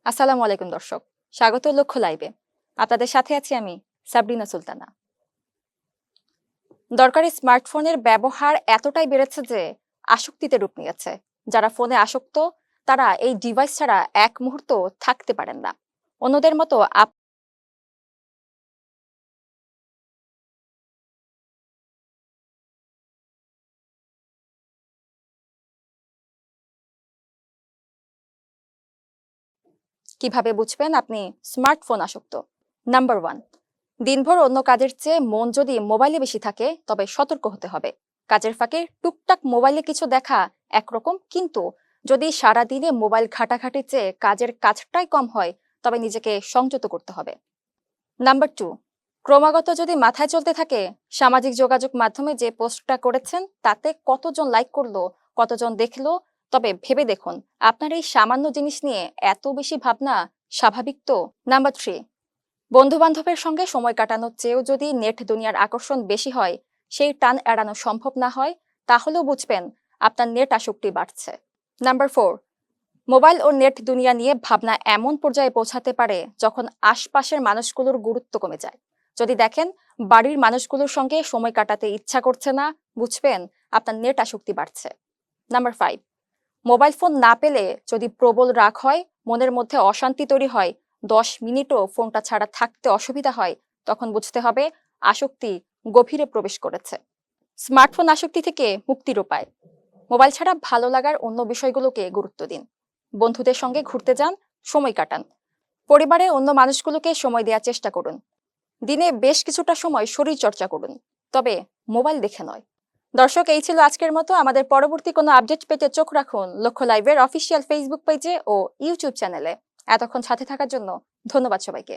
আসসালামু আলাইকুম দর্শক, স্বাগত লক্ষ্য লাইভে। আপনাদের সাথে আছি আমি সাবরিনা সুলতানা। দরকারি স্মার্টফোনের ব্যবহার এতটাই বেড়েছে যে আসক্তিতে রূপ নিয়েছে। যারা ফোনে আসক্ত তারা এই ডিভাইস ছাড়া এক মুহূর্ত থাকতে পারেন না। অন্যদের মতো কিভাবে বুঝবেন আপনি স্মার্টফোন আসক্ত? নাম্বার 1, দিনভর অন্য কাজের চেয়ে মন যদি মোবাইলে বেশি থাকে তবে সতর্ক হতে হবে। কাজের ফাঁকে টুকটাক মোবাইলে কিছু দেখা একরকম, কিন্তু যদি সারা দিনে মোবাইল ঘাটাঘাটির চেয়ে কাজের কাজটাই কম হয় তবে নিজেকে সংযত করতে হবে। নাম্বার 2, ক্রমাগত যদি মাথায় চলতে থাকে সামাজিক যোগাযোগ মাধ্যমে যে পোস্টটা করেছেন তাতে কতজন লাইক করলো, কতজন দেখলো, তবে ভেবে দেখুন আপনার এই সামান্য জিনিস নিয়ে এত বেশি ভাবনা স্বাভাবিক তো? নাম্বার 3, বন্ধু বান্ধবের সঙ্গে সময় কাটানোর চেয়েও যদি নেট দুনিয়ার আকর্ষণ বেশি হয়, সেই টান এড়ানো সম্ভব না হয়, তাহলেও বুঝবেন আপনার নেট আসক্তি বাড়ছে। নাম্বার 4, মোবাইল ও নেট দুনিয়া নিয়ে ভাবনা এমন পর্যায়ে পৌঁছাতে পারে যখন আশপাশের মানুষগুলোর গুরুত্ব কমে যায়। যদি দেখেন বাড়ির মানুষগুলোর সঙ্গে সময় কাটাতে ইচ্ছা করছে না, বুঝবেন আপনার নেট আসক্তি বাড়ছে। নাম্বার 5, মোবাইল ফোন না পেলে যদি প্রবল রাগ হয়, মনের মধ্যে অশান্তি তৈরি হয়, 10 মিনিটও ফোনটা ছাড়া থাকতে অসুবিধা হয়, তখন বুঝতে হবে আসক্তি গভীরে প্রবেশ করেছে। স্মার্টফোন আসক্তি থেকে মুক্তির উপায়: মোবাইল ছাড়া ভালো লাগার অন্য বিষয়গুলোকে গুরুত্ব দিন। বন্ধুদের সঙ্গে ঘুরতে যান, সময় কাটান। পরিবারে অন্য মানুষগুলোকে সময় দেওয়ার চেষ্টা করুন। দিনে বেশ কিছুটা সময় শরীর চর্চা করুন, তবে মোবাইল দেখে নয়। দর্শক, এই ছিল আজকের মতো। আমাদের পরবর্তী কোনো আপডেট পেতে চোখ রাখুন লক্ষ্য লাইভের অফিসিয়াল ফেসবুক পেজে ও ইউটিউব চ্যানেলে। এতক্ষণ সাথে থাকার জন্য ধন্যবাদ সবাইকে।